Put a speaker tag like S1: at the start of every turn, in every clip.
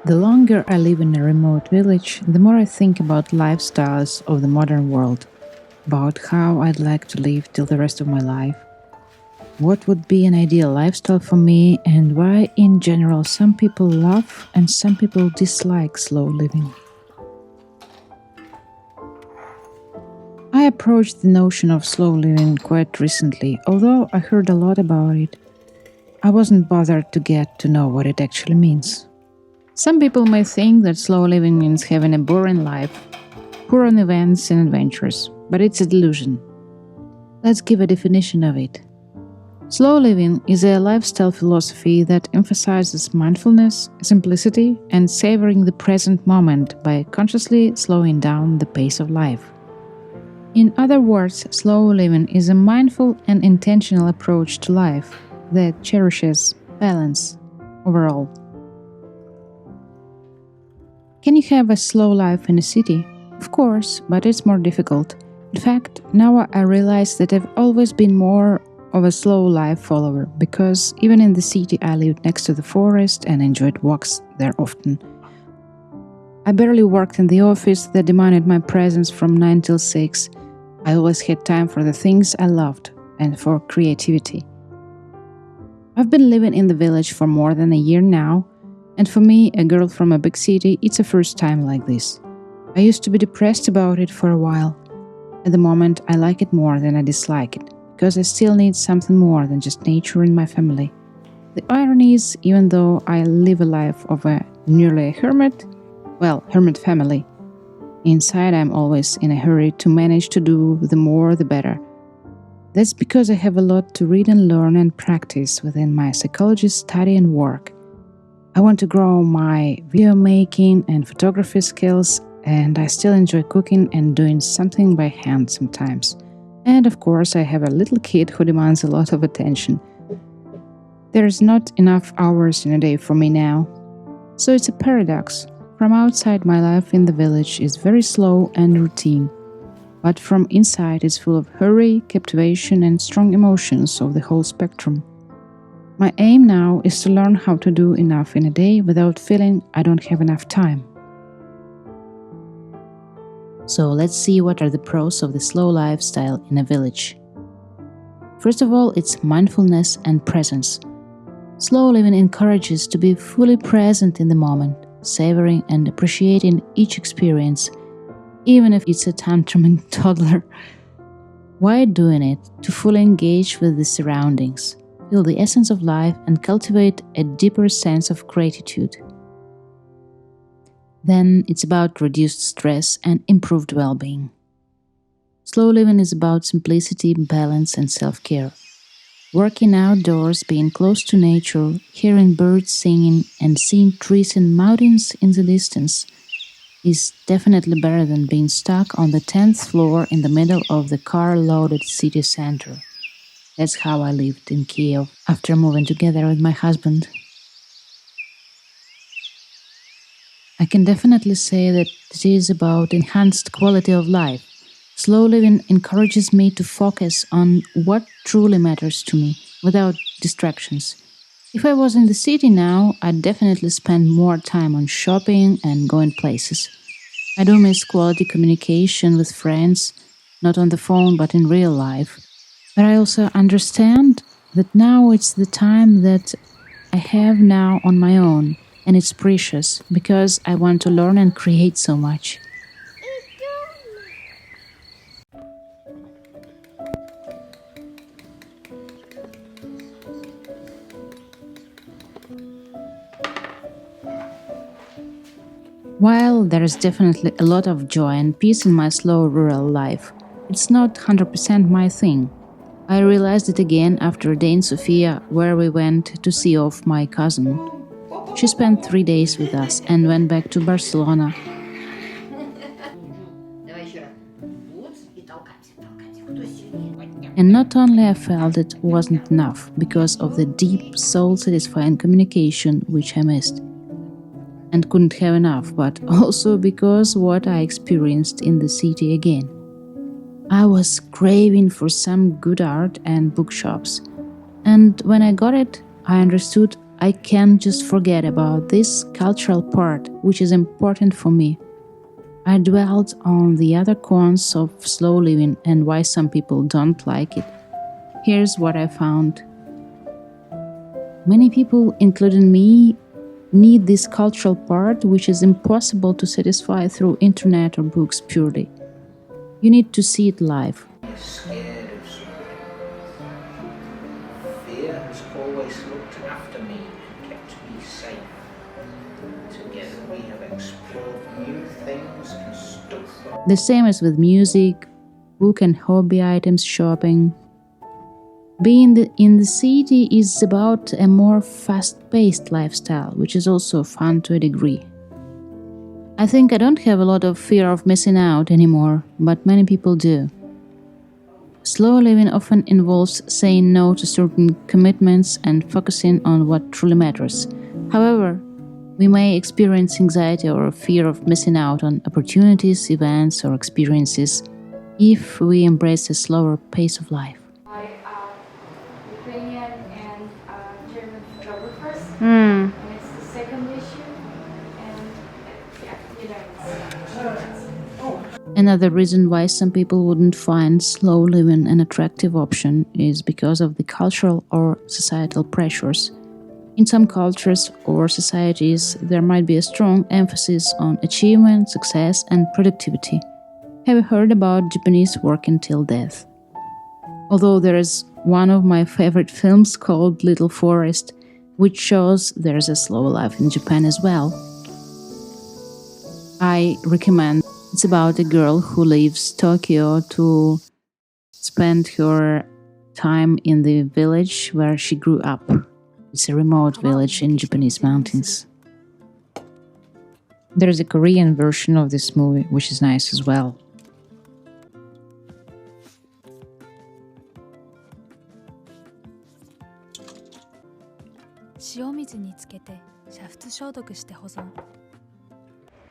S1: The longer I live in a remote village, the more I think about lifestyles of the modern world, about how I'd like to live till the rest of my life, what would be an ideal lifestyle for me, and why, in general, some people love and some people dislike slow living. I approached the notion of slow living quite recently, although I heard a lot about it. I wasn't bothered to get to know what it actually means. Some people may think that slow living means having a boring life, poor on events and adventures, but it's a delusion. Let's give a definition of it. Slow living is a lifestyle philosophy that emphasizes mindfulness, simplicity, and savoring the present moment by consciously slowing down the pace of life. In other words, slow living is a mindful and intentional approach to life that cherishes balance overall. Can you have a slow life in a city? Of course, but it's more difficult. In fact, now I realize that I've always been more of a slow life follower, because even in the city I lived next to the forest and enjoyed walks there often. I barely worked in the office that demanded my presence from 9 till 6. I always had time for the things I loved and for creativity. I've been living in the village for more than a year now, and for me, a girl from a big city, it's a first time like this. I used to be depressed about it for a while. At the moment, I like it more than I dislike it, because I still need something more than just nature and my family. The irony is, even though I live a life of nearly a hermit family, inside I'm always in a hurry to manage to do the more the better. That's because I have a lot to read and learn and practice within my psychology study and work. I want to grow my video making and photography skills, and I still enjoy cooking and doing something by hand sometimes. And of course, I have a little kid who demands a lot of attention. There's not enough hours in a day for me now. So it's a paradox. From outside, my life in the village is very slow and routine, but from inside it's full of hurry, captivation, and strong emotions of the whole spectrum. My aim now is to learn how to do enough in a day without feeling I don't have enough time. So let's see what are the pros of the slow lifestyle in a village. First of all, it's mindfulness and presence. Slow living encourages to be fully present in the moment, savoring and appreciating each experience, even if it's a tantruming toddler. Why doing it? To fully engage with the surroundings, feel the essence of life, and cultivate a deeper sense of gratitude. Then it's about reduced stress and improved well-being. Slow living is about simplicity, balance, and self-care. Working outdoors, being close to nature, hearing birds singing, and seeing trees and mountains in the distance is definitely better than being stuck on the 10th floor in the middle of the car-loaded city center. That's how I lived in Kiev after moving together with my husband. I can definitely say that it is about enhanced quality of life. Slow living encourages me to focus on what truly matters to me without distractions. If I was in the city now, I'd definitely spend more time on shopping and going places. I do miss quality communication with friends, not on the phone but in real life. But I also understand that now it's the time that I have now on my own, and it's precious because I want to learn and create so much. While there is definitely a lot of joy and peace in my slow rural life, it's not 100% my thing. I realized it again after a day in Sofia where we went to see off my cousin. She spent 3 days with us and went back to Barcelona. And not only I felt it wasn't enough because of the deep, soul-satisfying communication which I missed and couldn't have enough, but also because what I experienced in the city again. I was craving for some good art and bookshops, and when I got it, I understood I can't just forget about this cultural part, which is important for me. I dwelled on the other cons of slow living and why some people don't like it. Here's what I found. Many people, including me, need this cultural part, which is impossible to satisfy through internet or books purely. You need to see it live.
S2: Scared of something. Fear has always looked after me and kept me safe. Together we have explored new things and stuck them.
S1: The same as with music, book and hobby items shopping. Being in the city is about a more fast-paced lifestyle, which is also fun to a degree. I think I don't have a lot of fear of missing out anymore, but many people do. Slow living often involves saying no to certain commitments and focusing on what truly matters. However, we may experience anxiety or fear of missing out on opportunities, events, or experiences if we embrace a slower pace of life.
S3: Ukrainian and German photographers, and it's the second issue, and
S1: Another reason why some people wouldn't find slow living an attractive option is because of the cultural or societal pressures. In some cultures or societies, there might be a strong emphasis on achievement, success, and productivity. Have you heard about Japanese working till death? Although there is one of my favorite films called Little Forest, which shows there's a slow life in Japan as well. I recommend. It's about a girl who leaves Tokyo to spend her time in the village where she grew up. It's a remote village in Japanese mountains. There's a Korean version of this movie, which is nice as well.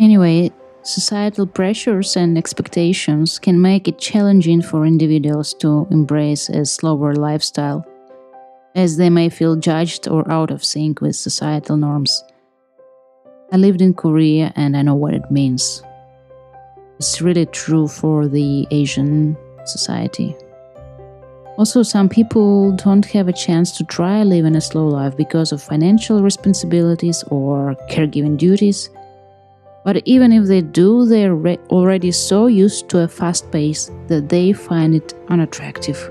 S1: Anyway, societal pressures and expectations can make it challenging for individuals to embrace a slower lifestyle, as they may feel judged or out of sync with societal norms. I lived in Korea and I know what it means. It's really true for the Asian society. Also, some people don't have a chance to try living a slow life because of financial responsibilities or caregiving duties. But even if they do, they're already so used to a fast pace that they find it unattractive.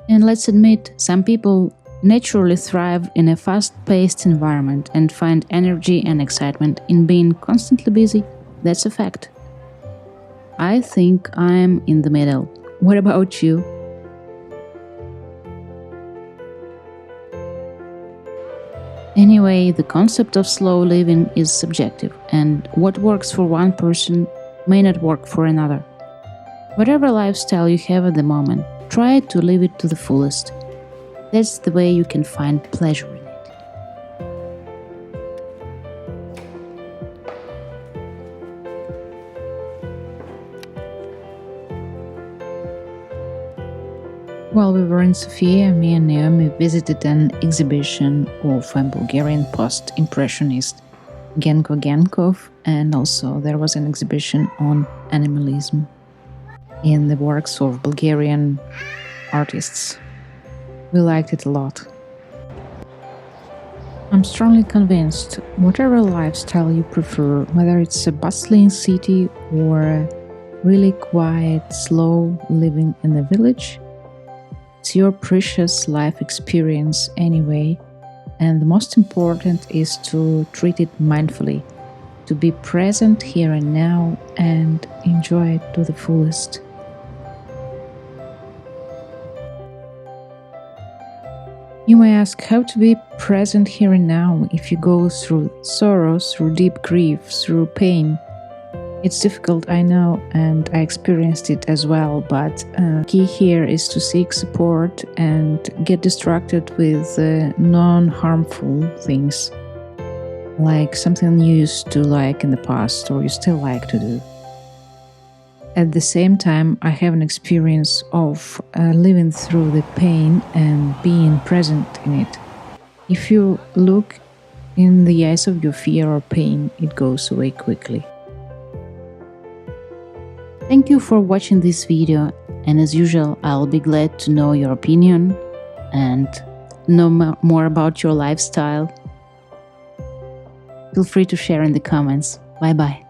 S1: And let's admit, some people naturally thrive in a fast-paced environment and find energy and excitement in being constantly busy. That's a fact. I think I'm in the middle. What about you? Anyway, the concept of slow living is subjective, and what works for one person may not work for another. Whatever lifestyle you have at the moment, try to live it to the fullest. That's the way you can find pleasure in it. While we were in Sofia, me and Naomi visited an exhibition of a Bulgarian post-impressionist, Genko Genkov, and also there was an exhibition on animalism in the works of Bulgarian artists. We liked it a lot. I'm strongly convinced whatever lifestyle you prefer, whether it's a bustling city or a really quiet, slow living in the village, it's your precious life experience anyway, and the most important is to treat it mindfully, to be present here and now and enjoy it to the fullest. You may ask how to be present here and now if you go through sorrow, through deep grief, through pain. It's difficult, I know, and I experienced it as well, but key here is to seek support and get distracted with non-harmful things, like something you used to like in the past or you still like to do. at the same time, I have an experience of living through the pain and being present in it. If you look in the eyes of your fear or pain, it goes away quickly. Thank you for watching this video, and as usual, I'll be glad to know your opinion and know more about your lifestyle. Feel free to share in the comments. Bye bye.